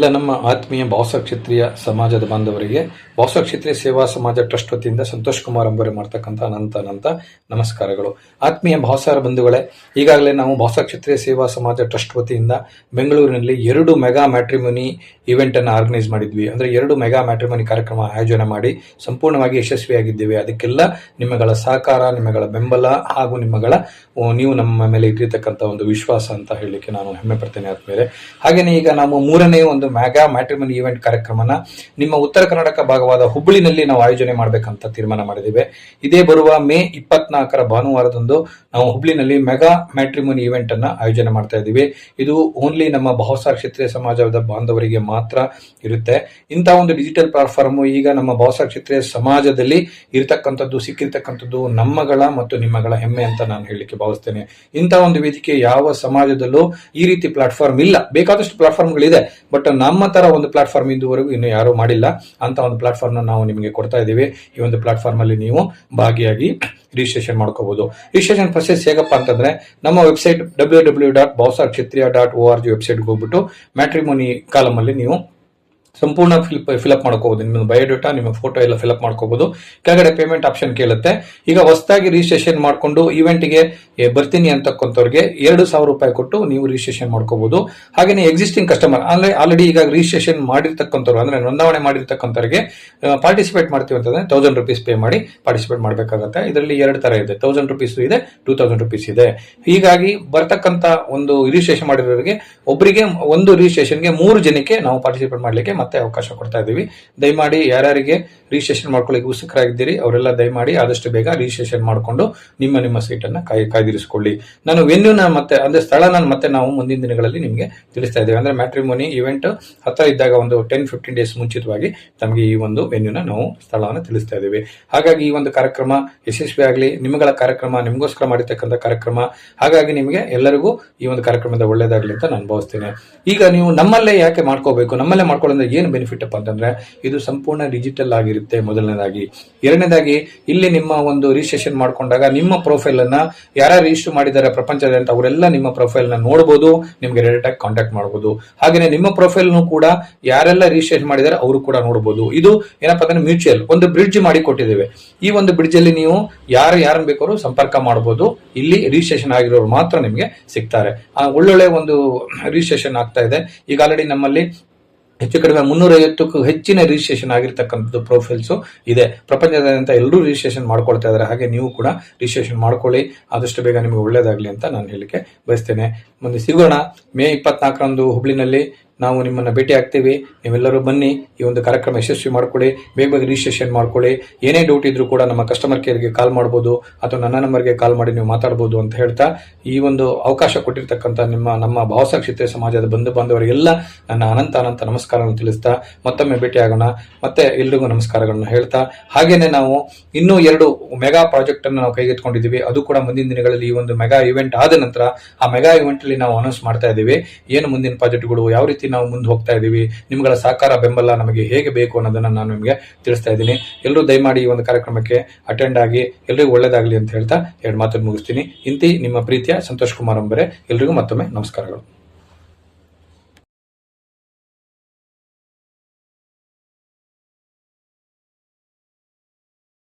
ಎಲ್ಲ ನಮ್ಮ ಆತ್ಮೀಯ ಭಾವಸ ಕ್ಷತ್ರಿಯ ಸಮಾಜದ ಬಾಂಧವರಿಗೆ ಭಾವಸ ಕ್ಷತ್ರಿಯ ಸೇವಾ ಸಮಾಜ ಟ್ರಸ್ಟ್ ವತಿಯಿಂದ ಸಂತೋಷ್ ಕುಮಾರ್ ಅಂಬರೆ ಮಾಡ್ತಕ್ಕಂಥ ಅನಂತ ನಮಸ್ಕಾರಗಳು. ಆತ್ಮೀಯ ಭಾವಸಾರ ಬಂಧುಗಳೇ, ಈಗಾಗಲೇ ನಾವು ಭಾವಸ ಕ್ಷತ್ರಿಯ ಸೇವಾ ಸಮಾಜ ಟ್ರಸ್ಟ್ ವತಿಯಿಂದ ಬೆಂಗಳೂರಿನಲ್ಲಿ 2 ಮೆಗಾ ಮ್ಯಾಟ್ರಿಮೋನಿ ಇವೆಂಟ್ ಅನ್ನು ಆರ್ಗನೈಸ್ ಮಾಡಿದ್ವಿ. ಅಂದ್ರೆ 2 ಮೆಗಾ ಮ್ಯಾಟ್ರಿಮೋನಿ ಕಾರ್ಯಕ್ರಮ ಆಯೋಜನೆ ಮಾಡಿ ಸಂಪೂರ್ಣವಾಗಿ ಯಶಸ್ವಿಯಾಗಿದ್ದೇವೆ. ಅದಕ್ಕೆಲ್ಲ ನಿಮ್ಮಗಳ ಸಹಕಾರ, ನಿಮ್ಮಗಳ ಬೆಂಬಲ ಹಾಗೂ ನೀವು ನಮ್ಮ ಮೇಲೆ ಇಟ್ಟಿರ್ತಕ್ಕಂಥ ಒಂದು ವಿಶ್ವಾಸ ಅಂತ ಹೇಳಲಿಕ್ಕೆ ನಾನು ಹೆಮ್ಮೆ ಪಡ್ತೇನೆ ಆದ್ಮೇಲೆ. ಹಾಗೇನೆ ಈಗ ನಾವು 3ನೇ ಒಂದು ಮೆಗಾ ಮ್ಯಾಟ್ರಿಮೋನಿ ಇವೆಂಟ್ ಕಾರ್ಯಕ್ರಮನ ನಿಮ್ಮ ಉತ್ತರ ಕರ್ನಾಟಕ ಭಾಗವಾದ ಹುಬ್ಬಳ್ಳಿನಲ್ಲಿ ನಾವು ಆಯೋಜನೆ ಮಾಡಬೇಕಂತ ತೀರ್ಮಾನ ಮಾಡಿದ್ದೇವೆ. ಇದೇ ಬರುವ ಮೇ 24ರ ಭಾನುವಾರದಂದು ನಾವು ಹುಬ್ಬಳ್ಳಿನಲ್ಲಿ ಮೆಗಾ ಮ್ಯಾಟ್ರಿಮೋನಿ ಇವೆಂಟ್ ಅನ್ನ ಆಯೋಜನೆ ಮಾಡ್ತಾ ಇದ್ದೀವಿ. ಇದು ಓನ್ಲಿ ನಮ್ಮ ಭಾವಸ ಕ್ಷತ್ರಿಯ ಸಮಾಜದ ಬಾಂಧವರಿಗೆ ಮಾತ್ರ ಇರುತ್ತೆ. ಇಂತಹ ಒಂದು ಡಿಜಿಟಲ್ ಪ್ಲಾಟ್ಫಾರ್ಮ್ ಈಗ ನಮ್ಮ ಭಾವಸ ಕ್ಷತ್ರಿಯ ಸಮಾಜದಲ್ಲಿ ಸಿಕ್ಕಿರ್ತಕ್ಕಂಥದ್ದು ನಮ್ಮಗಳ ಮತ್ತು ನಿಮ್ಮಗಳ ಹೆಮ್ಮೆ ಅಂತ ನಾನು ಹೇಳಲಿಕ್ಕೆ ಭಾವಿಸ್ತೇನೆ. ಇಂತಹ ಒಂದು ವೇದಿಕೆ ಯಾವ ಸಮಾಜದಲ್ಲೂ ಈ ರೀತಿ ಪ್ಲಾಟ್ಫಾರ್ಮ್ ಇಲ್ಲ. ಬೇಕಾದಷ್ಟು ಪ್ಲಾಟ್ಫಾರ್ಮ್ಗಳಿದೆ, ಬಟ್ ನಮ್ಮ ತರ ಒಂದು ಪ್ಲಾಟ್ಫಾರ್ಮ್ ಇದುವರೆಗೂ ಇನ್ನು ಯಾರು ಮಾಡಿಲ್ಲ. ಅಂತ ಒಂದು ಪ್ಲಾಟ್ಫಾರ್ಮ್ ನಾವು ನಿಮಗೆ ಕೊಡ್ತಾ ಇದ್ದೀವಿ. ಈ ಒಂದು ಪ್ಲಾಟ್ಫಾರ್ಮ್ ಅಲ್ಲಿ ನೀವು ಭಾಗಿಯಾಗಿ ರಿಜಿಸ್ಟ್ರೇಷನ್ ಮಾಡ್ಕೋಬಹುದು. ರಿಜಿಸ್ಟ್ರೇಷನ್ ಪ್ರೊಸೆಸ್ ಹೇಗಪ್ಪ ಅಂತಂದ್ರೆ, ನಮ್ಮ ವೆಬ್ಸೈಟ್ www.bhavsakshtriya.org ವೆಬ್ಸೈಟ್ಗೆ ಹೋಗ್ಬಿಟ್ಟು ಮ್ಯಾಟ್ರಿಮೋನಿ ಕಾಲಮ್ ಅಲ್ಲಿ ನೀವು ಸಂಪೂರ್ಣ ಫಿಲ್ಅಪ್ ಮಾಡ್ಕೋಬಹುದು. ನಿಮ್ಮ ಬಯೋಡೇಟಾ, ನಿಮ್ಮ ಫೋಟೋ ಎಲ್ಲ ಫಿಲ್ಅಪ್ ಮಾಡ್ಕೋಬಹುದು. ಕೆಳಗಡೆ ಪೇಮೆಂಟ್ ಆಪ್ಷನ್ ಕೇಳುತ್ತೆ. ಈಗ ಹೊಸದಾಗಿ ರಿಜಿಸ್ಟ್ರೇಷನ್ ಮಾಡ್ಕೊಂಡು ಇವೆಂಟ್ಗೆ ಬರ್ತೀನಿ ಅಂತಕ್ಕಂಥವ್ರಿಗೆ 2,000 ರೂಪಾಯಿ ಕೊಟ್ಟು ನೀವು ರಿಜಿಸ್ಟ್ರೇಷನ್ ಮಾಡ್ಕೋಬಹುದು. ಹಾಗೇನೆ ಎಕ್ಸಿಸ್ಟಿಂಗ್ ಕಸ್ಟಮರ್ ಅಂದ್ರೆ ಆಲ್ರೆಡಿ ಈಗ ರಿಜಿಸ್ಟ್ರೇಷನ್ ಮಾಡಿರ್ತಕ್ಕಂಥವ್ರು ಅಂದ್ರೆ ನೋಂದಾವಣೆ ಮಾಡಿರ್ತಕ್ಕಂಥವ್ರಿಗೆ ಪಾರ್ಟಿಸಿಪೇಟ್ ಮಾಡ್ತೀವಿ ಅಂತಂದ್ರೆ 1000 ರೂಪೀಸ್ ಪೇ ಮಾಡಿ ಪಾರ್ಟಿಸಿಪೇಟ್ ಮಾಡಬೇಕಾಗುತ್ತೆ. ಇದರಲ್ಲಿ 2 ತರ ಇದೆ, 1000 ರೂಪೀಸ್ ಇದೆ, 2000 ರೂಪೀಸ್ ಇದೆ. ಹೀಗಾಗಿ ಬರ್ತಕ್ಕಂಥ ಒಂದು ರಿಜಿಸ್ಟ್ರೇಷನ್ ಮಾಡಿರೋರಿಗೆ ಒಬ್ಬರಿಗೆ ಒಂದು ರಿಜಿಸ್ಟ್ರೇಷನ್ಗೆ 3 ಜನಕ್ಕೆ ನಾವು ಪಾರ್ಟಿಸಿಪೇಟ್ ಮಾಡ್ಲಿಕ್ಕೆ ಮತ್ತೆ ಅವಕಾಶ ಕೊಡ್ತಾ ಇದ್ದೀವಿ. ದಯಮಾಡಿ ಯಾರ್ಯಾರಿಗೆ ರಿಜಿಸ್ಟ್ರೇಷನ್ ಮಾಡ್ಕೊಳ್ಳಿಕ್ಕೆ ಉತ್ಸುಕರಾಗಿದ್ದೀರಿ ಅವರೆಲ್ಲ ದಯಮಾಡಿ ಆದಷ್ಟು ಬೇಗ ರಿಜಿಸ್ಟ್ರೇಷನ್ ಮಾಡಿಕೊಂಡು ನಿಮ್ಮ ಸೀಟ್ ಅನ್ನ ಕಾಯ್ದಿರಿಸಿಕೊಳ್ಳಿ. ನಾನು ವೆನ್ಯೂನ ಮತ್ತೆ ಅಂದ್ರೆ ಸ್ಥಳನ ಮತ್ತೆ ನಾವು ಮುಂದಿನ ದಿನಗಳಲ್ಲಿ ನಿಮಗೆ ತಿಳಿಸ್ತಾ ಇದ್ದೇವೆ. ಅಂದ್ರೆ ಮ್ಯಾಟ್ರಿಮೋನಿ ಇವೆಂಟ್ ಹತ್ರ ಇದ್ದಾಗ ಒಂದು 10-15 ಡೇಸ್ ಮುಂಚಿತವಾಗಿ ತಮಗೆ ಈ ಒಂದು ವೆನ್ಯೂನ ನಾವು ಸ್ಥಳವನ್ನು ತಿಳಿಸ್ತಾ ಇದ್ದೇವೆ. ಹಾಗಾಗಿ ಈ ಒಂದು ಕಾರ್ಯಕ್ರಮ ಯಶಸ್ವಿ ಆಗಲಿ. ನಿಮ್ಮಗಳ ಕಾರ್ಯಕ್ರಮ ನಿಮಗೋಸ್ಕರ ಮಾಡಿರ್ತಕ್ಕಂಥ ಕಾರ್ಯಕ್ರಮ. ಹಾಗಾಗಿ ನಿಮಗೆ ಎಲ್ಲರಿಗೂ ಈ ಒಂದು ಕಾರ್ಯಕ್ರಮದ ಒಳ್ಳೇದಾಗ್ಲಿ ಅಂತ ನಾನು ಭಾವಿಸ್ತೇನೆ. ಈಗ ನೀವು ನಮ್ಮಲ್ಲೇ ಯಾಕೆ ಮಾಡ್ಕೋಬೇಕು, ನಮ್ಮಲ್ಲೇ ಮಾಡ್ಕೊಳ್ಳೋದ್ರೆ ಏನು ಬೆನಿಫಿಟ್ ಅಪ್ಪ ಅಂತಂದ್ರೆ, ಇದು ಸಂಪೂರ್ಣ ಡಿಜಿಟಲ್ ಆಗಿರುತ್ತೆ ಮೊದಲನೇದಾಗಿ. ಎರಡನೇದಾಗಿ ಇಲ್ಲಿ ನಿಮ್ಮ ಒಂದು ರಿಜಿಸ್ಟ್ರೇಷನ್ ಮಾಡ್ಕೊಂಡಾಗ ನಿಮ್ಮ ಪ್ರೊಫೈಲ್ ಅನ್ನ ಯಾರ್ಯಾರು ರಿಜಿಸ್ಟರ್ ಮಾಡಿದ್ದಾರೆ ಪ್ರಪಂಚದಾದ್ಯಂತ ಅವರೆಲ್ಲ ನಿಮ್ಮ ಪ್ರೊಫೈಲ್ ನ ನೋಡಬಹುದು, ನಿಮ್ಗೆ ಡೈರೆಕ್ಟ್ ಆಗಿ ಕಾಂಟ್ಯಾಕ್ಟ್ ಮಾಡಬಹುದು. ಹಾಗೆ ನಿಮ್ಮ ಪ್ರೊಫೈಲ್ ಕೂಡ ಯಾರೆಲ್ಲ ರಿಜಿಸ್ಟ್ರೇಷನ್ ಮಾಡಿದ್ದಾರೆ ಅವರು ಕೂಡ ನೋಡಬಹುದು. ಇದು ಏನಪ್ಪಾ ಅಂದ್ರೆ ಮ್ಯೂಚುವಲ್ ಒಂದು ಬ್ರಿಡ್ಜ್ ಮಾಡಿ ಕೊಟ್ಟಿದ್ದೇವೆ. ಈ ಒಂದು ಬ್ರಿಡ್ಜ್ ಅಲ್ಲಿ ನೀವು ಯಾರನ್ನ ಬೇಕಾದ್ರೂ ಸಂಪರ್ಕ ಮಾಡಬಹುದು. ಇಲ್ಲಿ ರಿಜಿಸ್ಟ್ರೇಷನ್ ಆಗಿರೋರು ಮಾತ್ರ ನಿಮಗೆ ಸಿಗ್ತಾರೆ. ಒಳ್ಳೊಳ್ಳೆ ಒಂದು ರಿಜಿಸ್ಟ್ರೇಷನ್ ಆಗ್ತಾ ಇದೆ. ಈಗ ಆಲ್ರೆಡಿ ನಮ್ಮಲ್ಲಿ ಹೆಚ್ಚು ಕಡಿಮೆ 350ಕ್ಕೂ ಹೆಚ್ಚಿನ ರಿಜಿಸ್ಟ್ರೇಷನ್ ಆಗಿರ್ತಕ್ಕಂಥದ್ದು ಪ್ರೊಫೈಲ್ಸ್ ಇದೆ. ಪ್ರಪಂಚದಾದ್ಯಂತ ಎಲ್ಲರೂ ರಿಜಿಸ್ಟ್ರೇಷನ್ ಮಾಡ್ಕೊಳ್ತಾ ಇದ್ದಾರೆ. ಹಾಗೆ ನೀವು ಕೂಡ ರಿಜಿಸ್ಟ್ರೇಷನ್ ಮಾಡ್ಕೊಳ್ಳಿ. ಆದಷ್ಟು ಬೇಗ ನಿಮಗೆ ಒಳ್ಳೇದಾಗ್ಲಿ ಅಂತ ನಾನು ಹೇಳಿಕೆ ಬಯಸ್ತೇನೆ. ಮುಂದೆ ಸಿಗೋಣ. ಮೇ 24ರಂದು ಹುಬ್ಳಿನಲ್ಲಿ ನಾವು ನಿಮ್ಮನ್ನ ಭೇಟಿ ಆಗ್ತೀವಿ. ನೀವೆಲ್ಲರೂ ಬನ್ನಿ, ಈ ಒಂದು ಕಾರ್ಯಕ್ರಮ ಯಶಸ್ವಿ ಮಾಡ್ಕೊಳ್ಳಿ. ಬೇಗ ರಿಜಿಸ್ಟ್ರೇಷನ್ ಮಾಡ್ಕೊಳ್ಳಿ. ಏನೇ ಡೌಟ್ ಇದ್ರೂ ಕೂಡ ನಮ್ಮ ಕಸ್ಟಮರ್ ಕೇರ್ಗೆ ಕಾಲ್ ಮಾಡಬಹುದು ಅಥವಾ ನನ್ನ ನಂಬರ್ಗೆ ಕಾಲ್ ಮಾಡಿ ನೀವು ಮಾತಾಡಬಹುದು ಅಂತ ಹೇಳ್ತಾ, ಈ ಒಂದು ಅವಕಾಶ ಕೊಟ್ಟಿರ್ತಕ್ಕಂಥ ನಮ್ಮ ಭಾವಸ ಕ್ಷತ್ರಿಯ ಸಮಾಜದ ಬಂಧು ಬಾಂಧವರಿಗೆಲ್ಲ ನನ್ನ ಅನಂತ ನಮಸ್ಕಾರಗಳನ್ನು ತಿಳಿಸ್ತಾ ಮತ್ತೊಮ್ಮೆ ಭೇಟಿ ಆಗೋಣ. ಮತ್ತೆ ಎಲ್ರಿಗೂ ನಮಸ್ಕಾರಗಳನ್ನ ಹೇಳ್ತಾ, ಹಾಗೇನೆ ನಾವು ಇನ್ನೂ 2 ಮೆಗಾ ಪ್ರಾಜೆಕ್ಟ್ ಅನ್ನು ನಾವು ಕೈಗೆತ್ಕೊಂಡಿದ್ದೀವಿ. ಅದು ಕೂಡ ಮುಂದಿನ ದಿನಗಳಲ್ಲಿ ಈ ಒಂದು ಮೆಗಾ ಇವೆಂಟ್ ಆದ ನಂತರ ಆ ಮೆಗಾ ಇವೆಂಟ್ ಅಲ್ಲಿ ನಾವು ಅನೌನ್ಸ್ ಮಾಡ್ತಾ ಇದ್ದೀವಿ. ಏನು ಮುಂದಿನ ಪ್ರಾಜೆಕ್ಟ್ಗಳು, ಯಾವ ರೀತಿ ನಾವು ಮುಂದೆ ಹೋಗ್ತಾ ಇದೀವಿ, ನಿಮ್ಗಳ ಸಹಕಾರ ಬೆಂಬಲ ನಮಗೆ ಹೇಗೆ ಬೇಕು ಅನ್ನೋದನ್ನ ನಾನು ನಿಮಗೆ ತಿಳಿಸ್ತಾ ಇದ್ದೀನಿ. ಎಲ್ಲರೂ ದಯಮಾಡಿ ಈ ಒಂದು ಕಾರ್ಯಕ್ರಮಕ್ಕೆ ಅಟೆಂಡ್ ಆಗಿ ಎಲ್ಲರಿಗೂ ಒಳ್ಳೇದಾಗ್ಲಿ ಅಂತ ಹೇಳ್ತಾ 2 ಮಾತನ್ನು ಮುಗಿಸ್ತೀನಿ. ಇಂತಿ ನಿಮ್ಮ ಪ್ರೀತಿಯ ಸಂತೋಷ್ ಕುಮಾರ್ ಅಂಬರೆ. ಎಲ್ರಿಗೂ ಮತ್ತೊಮ್ಮೆ ನಮಸ್ಕಾರಗಳು.